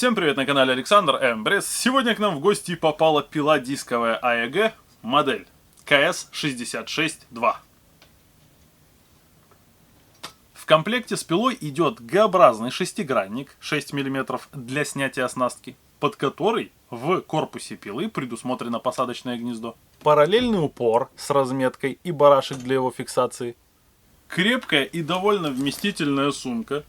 Всем привет, на канале Александр Эмбрес. Сегодня к нам в гости попала пила дисковая AEG, модель КС-66-2. В комплекте с пилой идет Г-образный шестигранник 6 мм для снятия оснастки, под который в корпусе пилы предусмотрено посадочное гнездо. Параллельный упор с разметкой и барашек для его фиксации. Крепкая и довольно вместительная сумка.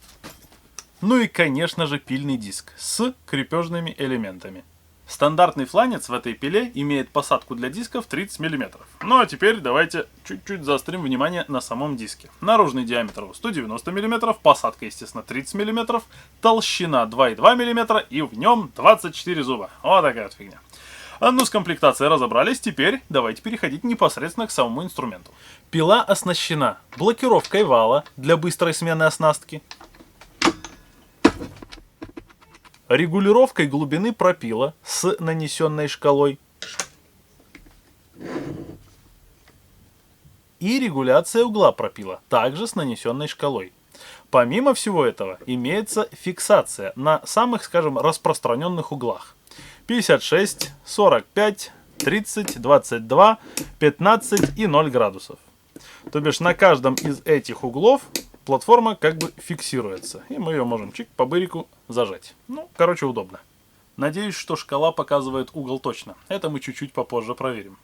Ну и, конечно же, пильный диск с крепежными элементами. Стандартный фланец в этой пиле имеет посадку для дисков 30 мм. Ну а теперь давайте чуть-чуть заострим внимание на самом диске. Наружный диаметр 190 мм, посадка, естественно, 30 мм, толщина 2,2 мм и в нем 24 зуба. Вот такая вот фигня. Ну, с комплектацией разобрались, теперь давайте переходить непосредственно к самому инструменту. Пила оснащена блокировкой вала для быстрой смены оснастки, регулировкой глубины пропила с нанесенной шкалой и регуляция угла пропила, также с нанесенной шкалой. Помимо всего этого имеется фиксация на самых, скажем, распространенных углах: 56, 45, 30, 22, 15 и 0 градусов. То бишь на каждом из этих углов платформа как бы фиксируется. И мы ее можем чик по бырику зажать. Ну, короче, удобно. Надеюсь, что шкала показывает угол точно. Это мы чуть-чуть попозже проверим.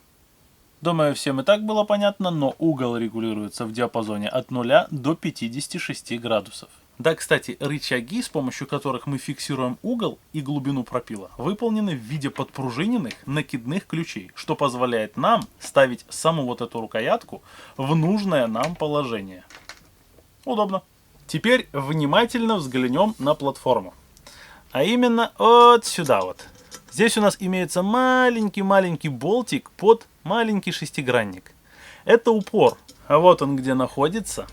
Думаю, всем и так было понятно, но угол регулируется в диапазоне от 0 до 56 градусов. Да, кстати, рычаги, с помощью которых мы фиксируем угол и глубину пропила, выполнены в виде подпружиненных накидных ключей, что позволяет нам ставить саму вот эту рукоятку в нужное нам положение. Удобно. Теперь внимательно взглянем на платформу. А именно вот сюда вот. Здесь у нас имеется маленький-маленький болтик под маленький шестигранник. Это упор. А вот он где находится.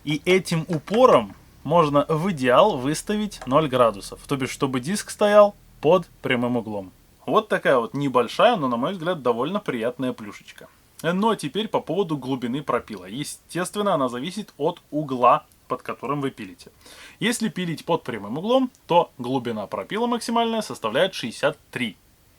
И этим упором можно в идеал выставить 0 градусов. То бишь, чтобы диск стоял под прямым углом. Вот такая вот небольшая, но, на мой взгляд, довольно приятная плюшечка. Но теперь по поводу глубины пропила. Естественно, она зависит от угла, под которым вы пилите. Если пилить под прямым углом, то глубина пропила максимальная составляет 63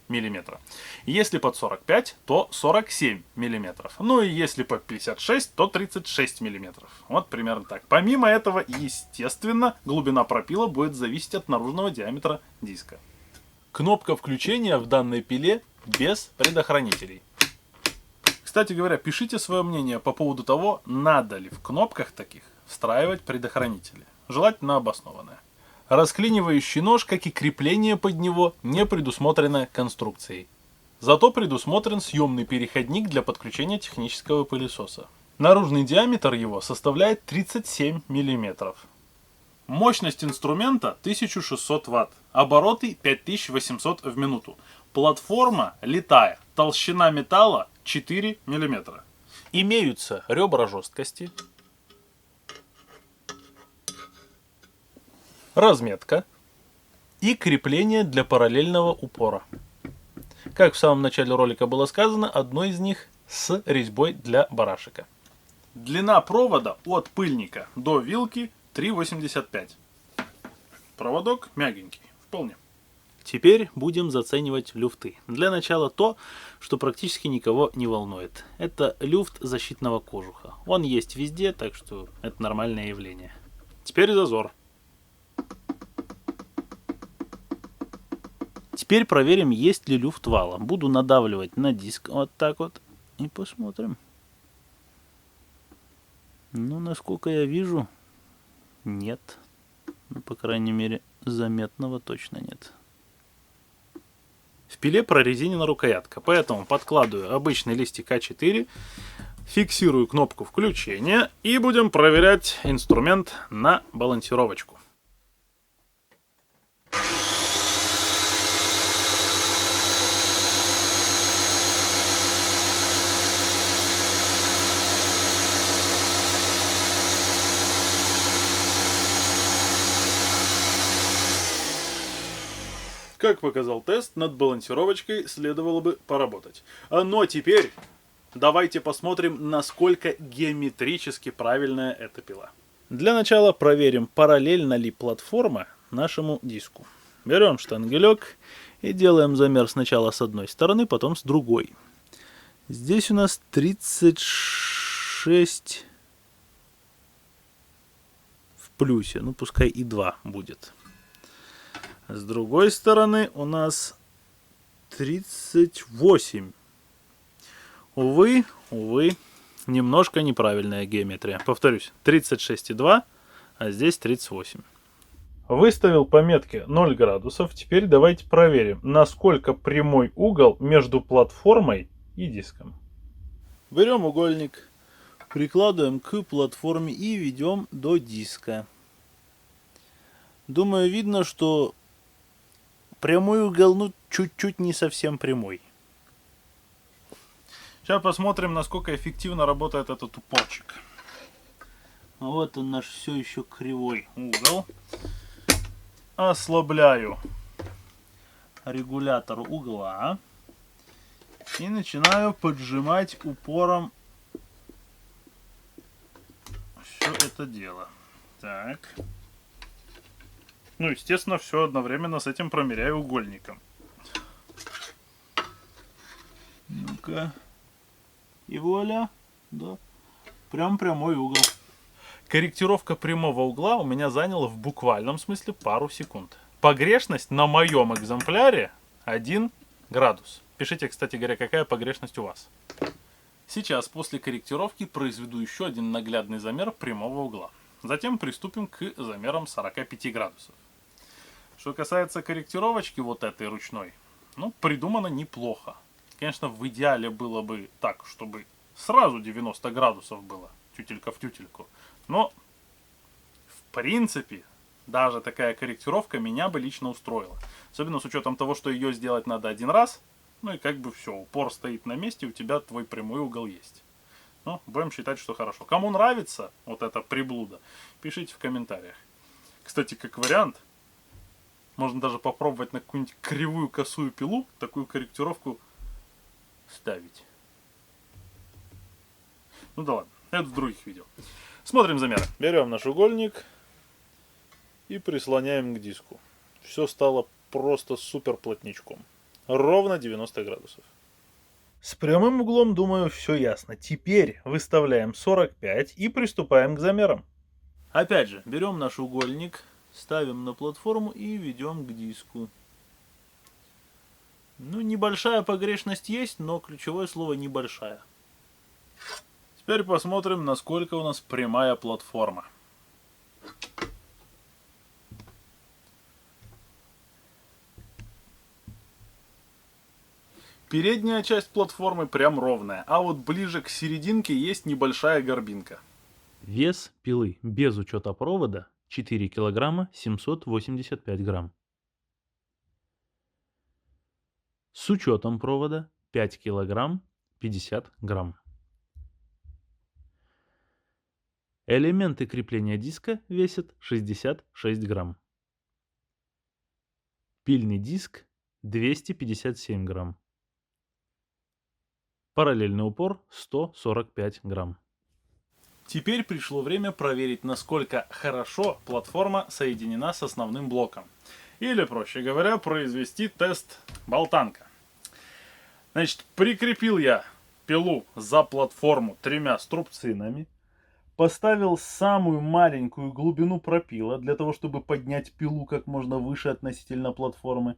мм. Если под 45, то 47 мм. Ну и если под 56, то 36 мм. Вот примерно так. Помимо этого, естественно, глубина пропила будет зависеть от наружного диаметра диска. Кнопка включения в данной пиле без предохранителей. Кстати говоря, пишите свое мнение по поводу того, надо ли в кнопках таких встраивать предохранители. Желательно обоснованное. Расклинивающий нож, как и крепление под него, не предусмотрено конструкцией. Зато предусмотрен съемный переходник для подключения технического пылесоса. Наружный диаметр его составляет 37 мм. Мощность инструмента 1600 Вт. Обороты 5800 в минуту. Платформа литая. Толщина металла 4 мм. Имеются ребра жесткости, разметка и крепление для параллельного упора. Как в самом начале ролика было сказано, одно из них с резьбой для барашека. Длина провода от пыльника до вилки 3,85. Проводок мягенький, вполне. Теперь будем заценивать люфты. Для начала то, что практически никого не волнует. Это люфт защитного кожуха. Он есть везде, так что это нормальное явление. Теперь зазор. Теперь проверим, есть ли люфт вала. Буду надавливать на диск вот так вот и посмотрим. Ну, насколько я вижу, нет. Ну, по крайней мере, заметного точно нет. В пиле прорезинена рукоятка, поэтому подкладываю обычный листик А4, фиксирую кнопку включения и будем проверять инструмент на балансировочку. Как показал тест, над балансировочкой следовало бы поработать. Но теперь давайте посмотрим, насколько геометрически правильная эта пила. Для начала проверим, параллельна ли платформа нашему диску. Берем штангелек и делаем замер сначала с одной стороны, потом с другой. Здесь у нас 36 в плюсе, ну пускай и 2 будет. С другой стороны у нас 38. Увы, немножко неправильная геометрия. Повторюсь, 36,2, а здесь 38. Выставил пометки 0 градусов. Теперь давайте проверим, насколько прямой угол между платформой и диском. Берем угольник, прикладываем к платформе и ведем до диска. Думаю, видно, что прямой угол, ну, чуть-чуть не совсем прямой. Сейчас посмотрим, насколько эффективно работает этот упорчик. Вот он, наш все еще кривой угол. Ослабляю регулятор угла и начинаю поджимать упором все это дело. Так. Ну, естественно, все одновременно с этим промеряю угольником. Ну-ка. И вуаля. Да. Прям прямой угол. Корректировка прямого угла у меня заняла в буквальном смысле пару секунд. Погрешность на моем экземпляре 1 градус. Пишите, кстати говоря, какая погрешность у вас. Сейчас после корректировки произведу еще один наглядный замер прямого угла. Затем приступим к замерам 45 градусов. Что касается корректировочки вот этой ручной, ну, придумано неплохо. Конечно, в идеале было бы так, чтобы сразу 90 градусов было, тютелька в тютельку. Но, в принципе, даже такая корректировка меня бы лично устроила. Особенно с учетом того, что ее сделать надо один раз. Ну и как бы все, упор стоит на месте, у тебя твой прямой угол есть. Ну, будем считать, что хорошо. Кому нравится вот эта приблуда, пишите в комментариях. Кстати, как вариант, можно даже попробовать на какую-нибудь кривую косую пилу такую корректировку ставить. Ну да ладно, это в других видео. Смотрим замеры. Берем наш угольник и прислоняем к диску. Все стало просто супер плотничком. Ровно 90 градусов. С прямым углом, думаю, все ясно. Теперь выставляем 45 и приступаем к замерам. Опять же, берем наш угольник, ставим на платформу и ведем к диску. Ну, небольшая погрешность есть, но ключевое слово небольшая. Теперь посмотрим, насколько у нас прямая платформа. Передняя часть платформы прям ровная, а вот ближе к серединке есть небольшая горбинка. Вес пилы без учета провода 4 килограмма 785 грамм. С учетом провода 5 килограмм 50 грамм. Элементы крепления диска весят 66 грамм. Пильный диск 257 грамм. Параллельный упор 145 грамм. Теперь пришло время проверить, насколько хорошо платформа соединена с основным блоком. Или, проще говоря, произвести тест болтанка. Значит, прикрепил я пилу за платформу 3 струбцинами. Поставил самую маленькую глубину пропила, для того, чтобы поднять пилу как можно выше относительно платформы.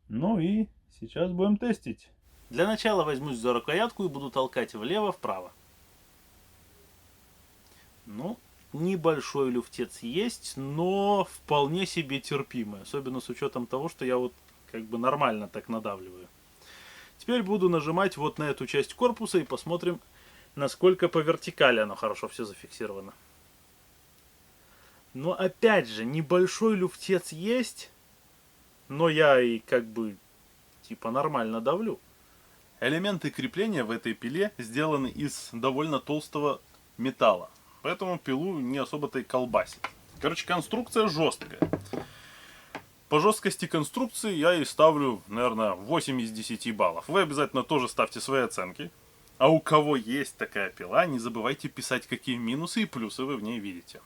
Ну и сейчас будем тестить. Для начала возьмусь за рукоятку и буду толкать влево-вправо. Ну, небольшой люфтец есть, но вполне себе терпимый. Особенно с учетом того, что я вот как бы нормально так надавливаю. Теперь буду нажимать вот на эту часть корпуса и посмотрим, насколько по вертикали оно хорошо все зафиксировано. Но опять же, небольшой люфтец есть, но я и как бы типа нормально давлю. Элементы крепления в этой пиле сделаны из довольно толстого металла, поэтому пилу не особо-то и колбасит. Короче, конструкция жесткая. По жесткости конструкции я ей ставлю, наверное, 8 из 10 баллов. Вы обязательно тоже ставьте свои оценки. А у кого есть такая пила, не забывайте писать, какие минусы и плюсы вы в ней видите.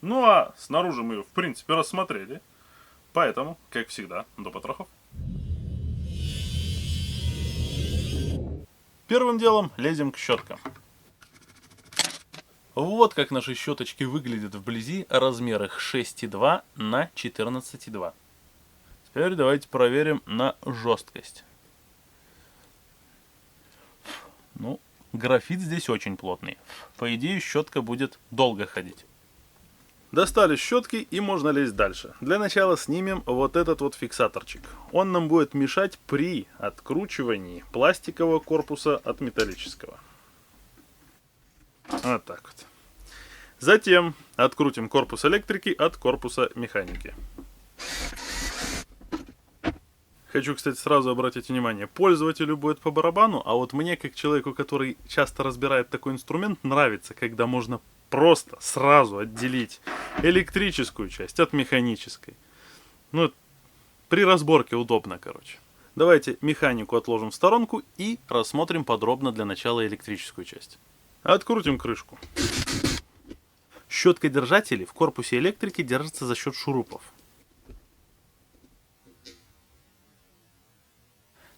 Ну а снаружи мы ее, в принципе, рассмотрели. Поэтому, как всегда, до потрохов. Первым делом лезем к щеткам. Вот как наши щеточки выглядят вблизи, размер их 6,2 на 14,2. Теперь давайте проверим на жесткость. Ну, графит здесь очень плотный. По идее, щетка будет долго ходить. Достали щетки и можно лезть дальше. Для начала снимем вот этот вот фиксаторчик. Он нам будет мешать при откручивании пластикового корпуса от металлического. Вот так вот. Затем открутим корпус электрики от корпуса механики. Хочу, кстати, сразу обратить внимание, пользователю будет по барабану, а вот мне, как человеку, который часто разбирает такой инструмент, нравится, когда можно просто сразу отделить электрическую часть от механической. Ну, при разборке удобно, короче. Давайте механику отложим в сторонку и рассмотрим подробно для начала электрическую часть. Открутим крышку. Щеткодержатели в корпусе электрики держатся за счет шурупов.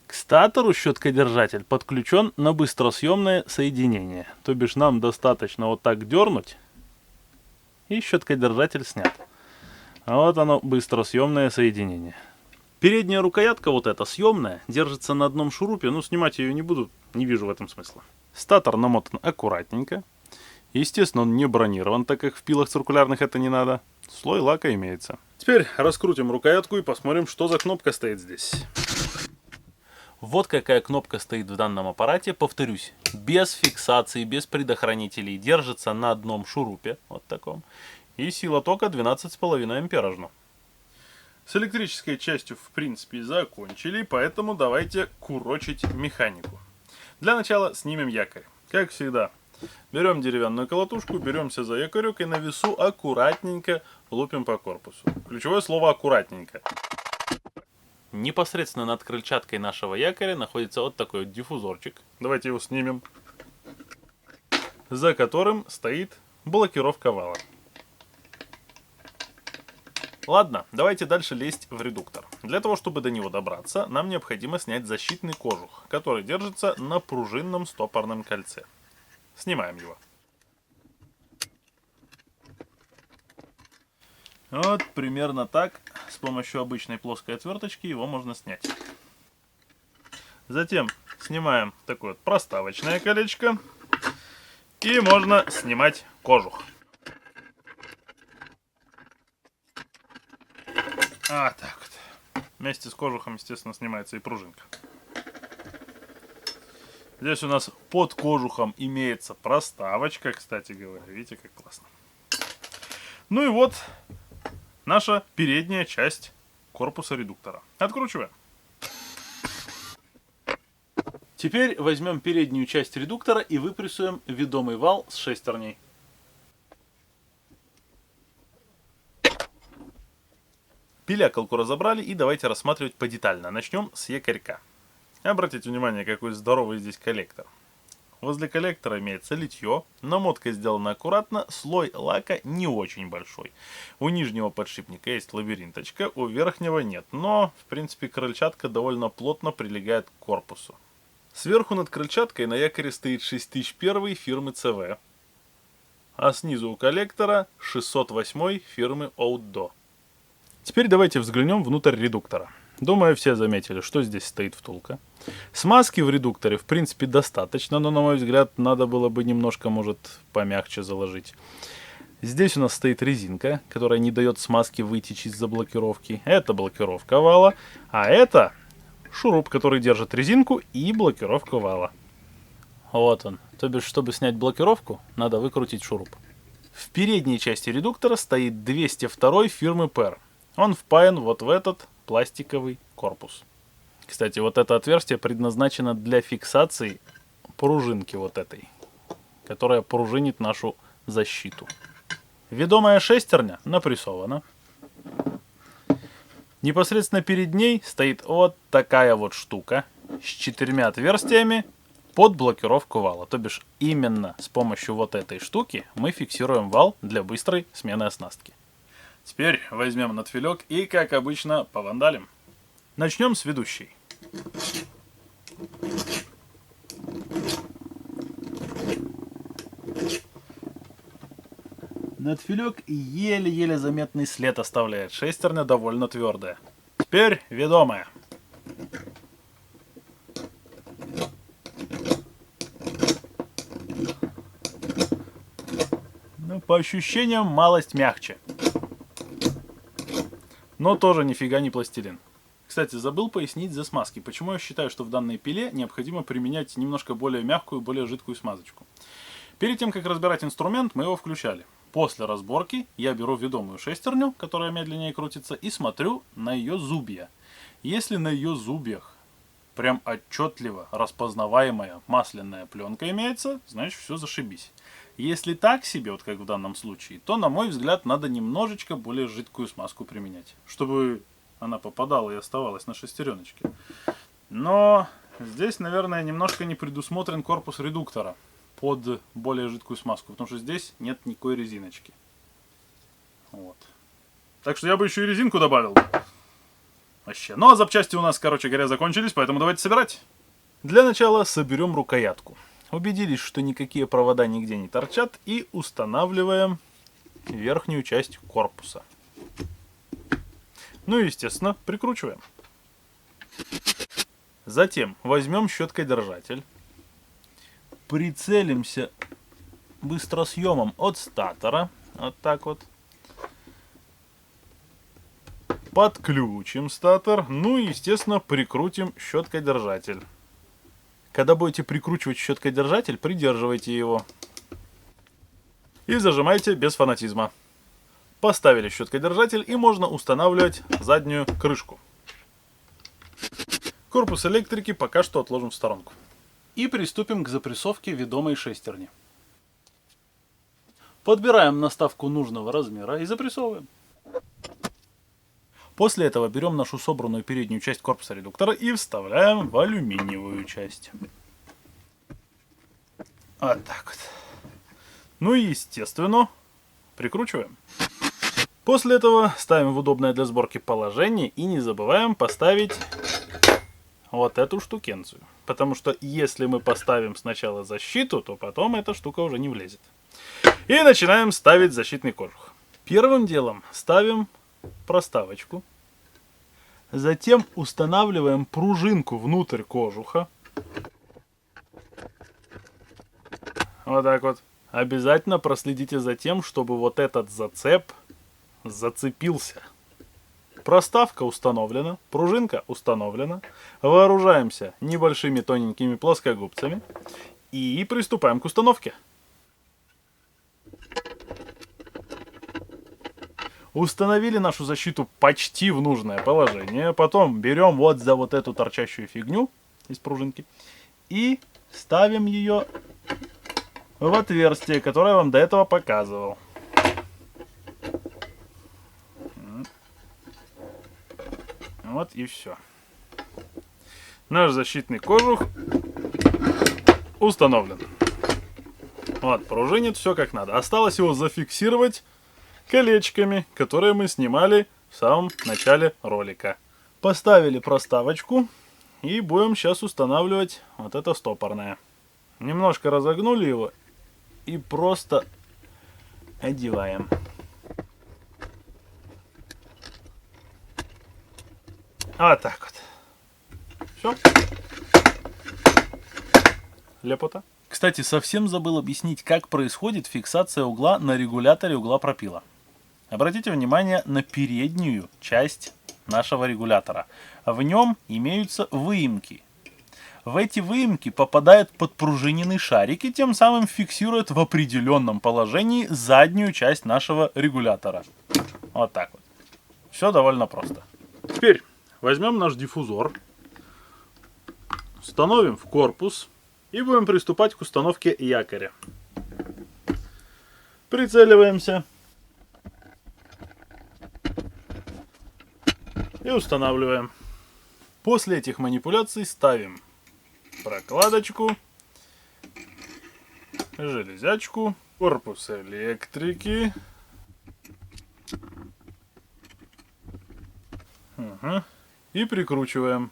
К статору щеткодержатель подключен на быстросъемное соединение. То бишь нам достаточно вот так дернуть, и щеткодержатель снят. А вот оно, быстросъемное соединение. Передняя рукоятка, вот эта съемная, держится на одном шурупе, но снимать ее не буду, не вижу в этом смысла. Статор намотан аккуратненько. Естественно, он не бронирован, так как в пилах циркулярных это не надо. Слой лака имеется. Теперь раскрутим рукоятку и посмотрим, что за кнопка стоит здесь. Вот какая кнопка стоит в данном аппарате. Повторюсь, без фиксации, без предохранителей. Держится на одном шурупе, вот таком. И сила тока 12,5 ампера. С электрической частью, в принципе, закончили, поэтому давайте курочить механику. Для начала снимем якорь. Как всегда, берем деревянную колотушку, беремся за якорек и на весу аккуратненько лупим по корпусу. Ключевое слово аккуратненько. Непосредственно над крыльчаткой нашего якоря находится вот такой вот диффузорчик. Давайте его снимем. За которым стоит блокировка вала. Ладно, давайте дальше лезть в редуктор. Для того, чтобы до него добраться, нам необходимо снять защитный кожух, который держится на пружинном стопорном кольце. Снимаем его. Вот примерно так, с помощью обычной плоской отверточки его можно снять. Затем снимаем такое вот проставочное колечко. И можно снимать кожух. А, так вот. Вместе с кожухом, естественно, снимается и пружинка. Здесь у нас под кожухом имеется проставочка, кстати говоря. Видите, как классно. Ну и вот наша передняя часть корпуса редуктора. Откручиваем. Теперь возьмем переднюю часть редуктора и выпрессуем ведомый вал с шестерней. Пилякалку разобрали и давайте рассматривать подетально. Начнем с якорька. Обратите внимание, какой здоровый здесь коллектор. Возле коллектора имеется литье, намотка сделана аккуратно, слой лака не очень большой. У нижнего подшипника есть лабиринточка, у верхнего нет, но в принципе крыльчатка довольно плотно прилегает к корпусу. Сверху над крыльчаткой на якоре стоит 6001 фирмы CV, а снизу у коллектора 608 фирмы Outdo. Теперь давайте взглянем внутрь редуктора. Думаю, все заметили, что здесь стоит втулка. Смазки в редукторе, в принципе, достаточно, но, на мой взгляд, надо было бы немножко, может, помягче заложить. Здесь у нас стоит резинка, которая не дает смазке вытечь из-за блокировки. Это блокировка вала, а это шуруп, который держит резинку и блокировку вала. Вот он. То бишь, чтобы снять блокировку, надо выкрутить шуруп. В передней части редуктора стоит 202 фирмы Per. Он впаян вот в этот пластиковый корпус. Кстати, вот это отверстие предназначено для фиксации пружинки вот этой, которая пружинит нашу защиту. Ведомая шестерня напрессована. Непосредственно перед ней стоит вот такая вот штука с 4 отверстиями под блокировку вала. То бишь именно с помощью вот этой штуки мы фиксируем вал для быстрой смены оснастки. Теперь возьмем надфилек и, как обычно, повандалим. Начнем с ведущей. Надфилек еле-еле заметный след оставляет. Шестерня довольно твердая. Теперь ведомая. Ну, по ощущениям, малость мягче. Но тоже нифига не пластилин. Кстати, забыл пояснить за смазки, почему я считаю, что в данной пиле необходимо применять немножко более мягкую, более жидкую смазочку. Перед тем, как разбирать инструмент, мы его включали. После разборки я беру ведомую шестерню, которая медленнее крутится, и смотрю на ее зубья. Если на ее зубьях прям отчетливо распознаваемая масляная пленка имеется, значит все зашибись. Если так себе, вот как в данном случае, то, на мой взгляд, надо немножечко более жидкую смазку применять, чтобы она попадала и оставалась на шестереночке. Но здесь, наверное, немножко не предусмотрен корпус редуктора под более жидкую смазку, потому что здесь нет никакой резиночки. Вот. Так что я бы еще и резинку добавил. Вообще. Ну а запчасти у нас, короче говоря, закончились, поэтому давайте собирать. Для начала соберем рукоятку. Убедились, что никакие провода нигде не торчат, и устанавливаем верхнюю часть корпуса. Ну и, естественно, прикручиваем. Затем возьмем щеткой-держатель. Прицелимся быстросъемом от статора. Вот так вот. Подключим статор. Ну и, естественно, прикрутим щеткой-держатель. Когда будете прикручивать щеткой-держатель, придерживайте его. И зажимайте без фанатизма. Поставили щеткой-держатель, и можно устанавливать заднюю крышку. Корпус электрики пока что отложим в сторонку. И приступим к запрессовке ведомой шестерни. Подбираем наставку нужного размера и запрессовываем. После этого берем нашу собранную переднюю часть корпуса редуктора и вставляем в алюминиевую часть. Вот так вот. Ну и, естественно, прикручиваем. После этого ставим в удобное для сборки положение и не забываем поставить вот эту штукенцию. Потому что если мы поставим сначала защиту, то потом эта штука уже не влезет. И начинаем ставить защитный кожух. Первым делом ставим проставочку. Затем устанавливаем пружинку внутрь кожуха. Вот так вот. Обязательно проследите за тем, чтобы вот этот зацеп зацепился. Проставка установлена, пружинка установлена. Вооружаемся небольшими тоненькими плоскогубцами и приступаем к установке. Установили нашу защиту почти в нужное положение. Потом берем вот за вот эту торчащую фигню из пружинки и ставим ее в отверстие, которое я вам до этого показывал. Вот и все. Наш защитный кожух установлен. Вот, пружинит все как надо. Осталось его зафиксировать колечками, которые мы снимали в самом начале ролика. Поставили проставочку и будем сейчас устанавливать вот это стопорное. Немножко разогнули его и просто одеваем. Вот так вот. Все. Лепота. Кстати, совсем забыл объяснить, как происходит фиксация угла на регуляторе угла пропила. Обратите внимание на переднюю часть нашего регулятора. В нем имеются выемки. В эти выемки попадают подпружиненный шарик и тем самым фиксируют в определенном положении заднюю часть нашего регулятора. Вот так вот. Все довольно просто. Теперь возьмем наш диффузор, установим в корпус и будем приступать к установке якоря. Прицеливаемся и устанавливаем. После этих манипуляций ставим прокладочку, железячку, корпус электрики, Ага. И прикручиваем.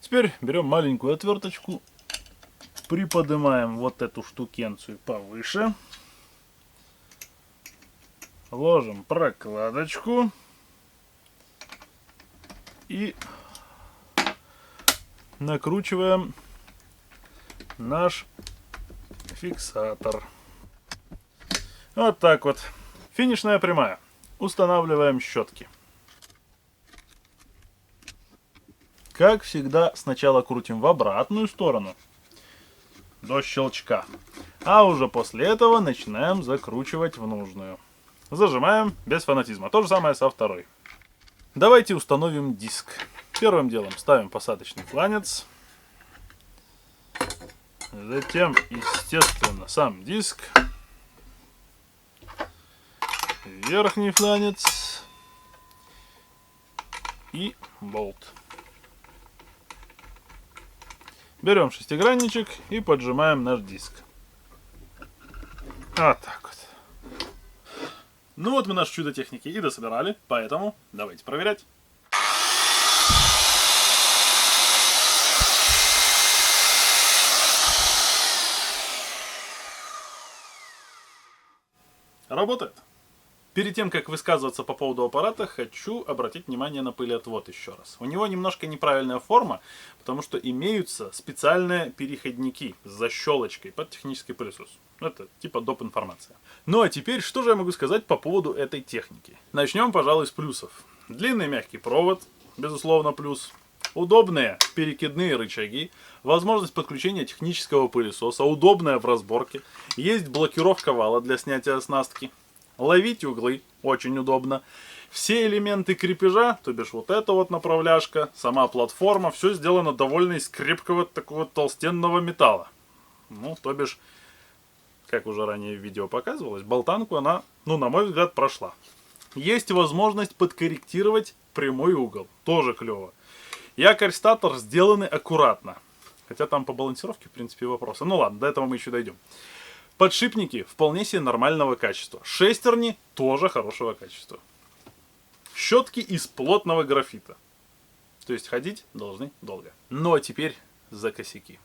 Теперь берем маленькую отверточку, приподнимаем вот эту штукенцию повыше, ложим прокладочку и накручиваем наш фиксатор. Вот так вот. Финишная прямая. Устанавливаем щетки. Как всегда, сначала крутим в обратную сторону до щелчка, а уже после этого начинаем закручивать в нужную. Зажимаем без фанатизма. То же самое со второй. Давайте установим диск. Первым делом ставим посадочный фланец. Затем, естественно, сам диск. Верхний фланец. И болт. Берем шестигранничек и поджимаем наш диск. Вот так вот. Ну вот мы наше чудо техники и дособирали, поэтому давайте проверять. Работает. Перед тем, как высказываться по поводу аппарата, хочу обратить внимание на пылеотвод еще раз. У него немножко неправильная форма, потому что имеются специальные переходники с защелочкой под технический пылесос. Это типа доп. Информация. Ну а теперь, что же я могу сказать по поводу этой техники? Начнем, пожалуй, с плюсов. Длинный мягкий провод, безусловно, плюс. Удобные перекидные рычаги, возможность подключения технического пылесоса, удобная в разборке. Есть блокировка вала для снятия оснастки. Ловить углы очень удобно. Все элементы крепежа, то бишь вот эта вот направляшка, сама платформа, все сделано довольно из крепкого такого толстенного металла. Ну, то бишь, как уже ранее в видео показывалось, болтанку она, ну, на мой взгляд, прошла. Есть возможность подкорректировать прямой угол. Тоже клево. Якорь-статор сделаны аккуратно. Хотя там по балансировке, в принципе, вопросы. Ну ладно, до этого мы еще дойдем. Подшипники вполне себе нормального качества. Шестерни тоже хорошего качества. Щетки из плотного графита. То есть ходить должны долго. Ну а теперь за косяки.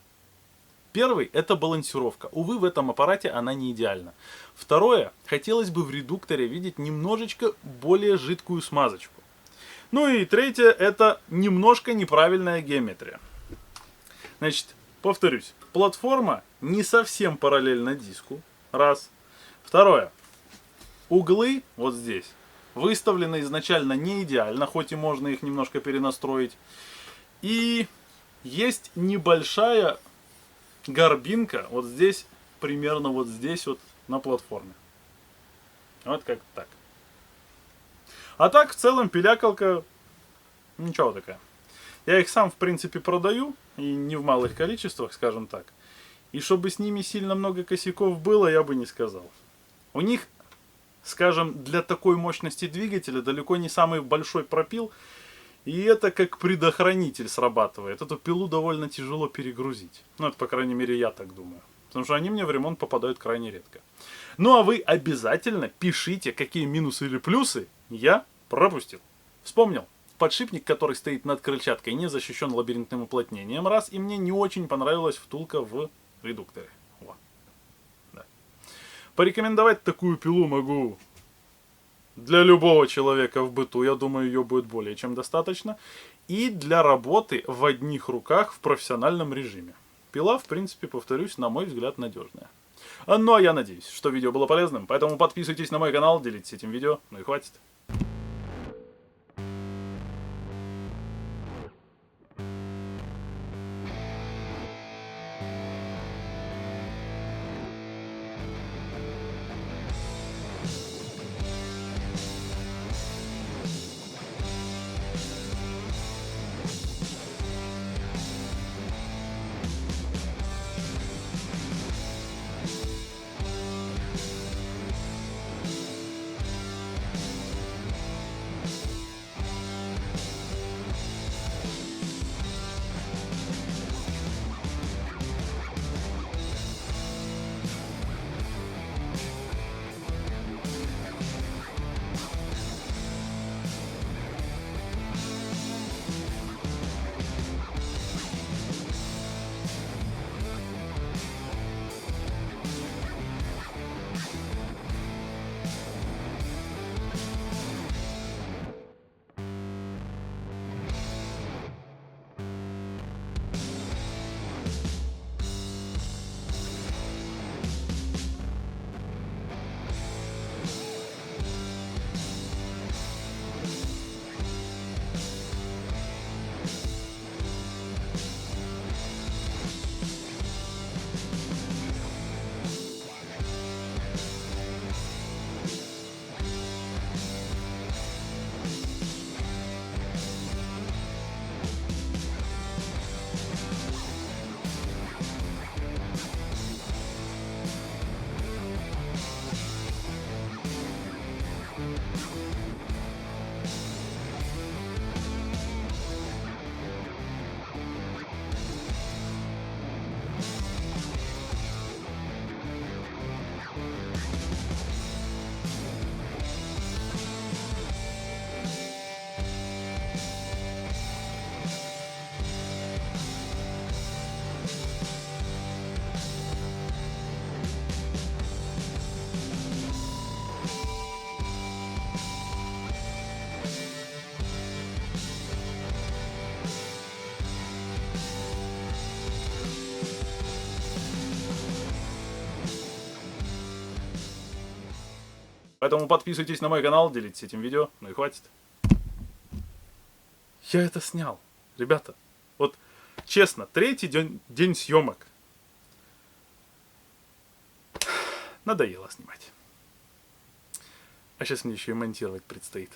Первый — это балансировка. Увы, в этом аппарате она не идеальна. Второе, хотелось бы в редукторе видеть немножечко более жидкую смазочку. Ну и третье — это немножко неправильная геометрия. Значит, повторюсь, платформа не совсем параллельна диску. Раз. Второе. Углы вот здесь выставлены изначально не идеально, хоть и можно их немножко перенастроить. И есть небольшая горбинка вот здесь, примерно вот здесь вот на платформе. Вот как так. А так, в целом, пилякалка ничего такая. Я их сам, в принципе, продаю, и не в малых количествах, скажем так. И чтобы с ними сильно много косяков было, я бы не сказал. У них, скажем, для такой мощности двигателя далеко не самый большой пропил, и это как предохранитель срабатывает. Эту пилу довольно тяжело перегрузить. Ну, это, по крайней мере, я так думаю. Потому что они мне в ремонт попадают крайне редко. Ну, а вы обязательно пишите, какие минусы или плюсы я пропустил. Вспомнил. Подшипник, который стоит над крыльчаткой, не защищен лабиринтным уплотнением, раз, и мне не очень понравилась втулка в редукторе. Во. Да. Порекомендовать такую пилу могу для любого человека в быту. Я думаю, ее будет более чем достаточно. И для работы в одних руках в профессиональном режиме. Пила, в принципе, повторюсь, на мой взгляд, надежная. Ну, а я надеюсь, что видео было полезным. Поэтому подписывайтесь на мой канал, делитесь этим видео. Ну и хватит. Поэтому подписывайтесь на мой канал, делитесь этим видео, ну и хватит. Я это снял. Ребята, вот честно, третий день съемок. Надоело снимать. А сейчас мне еще и монтировать предстоит.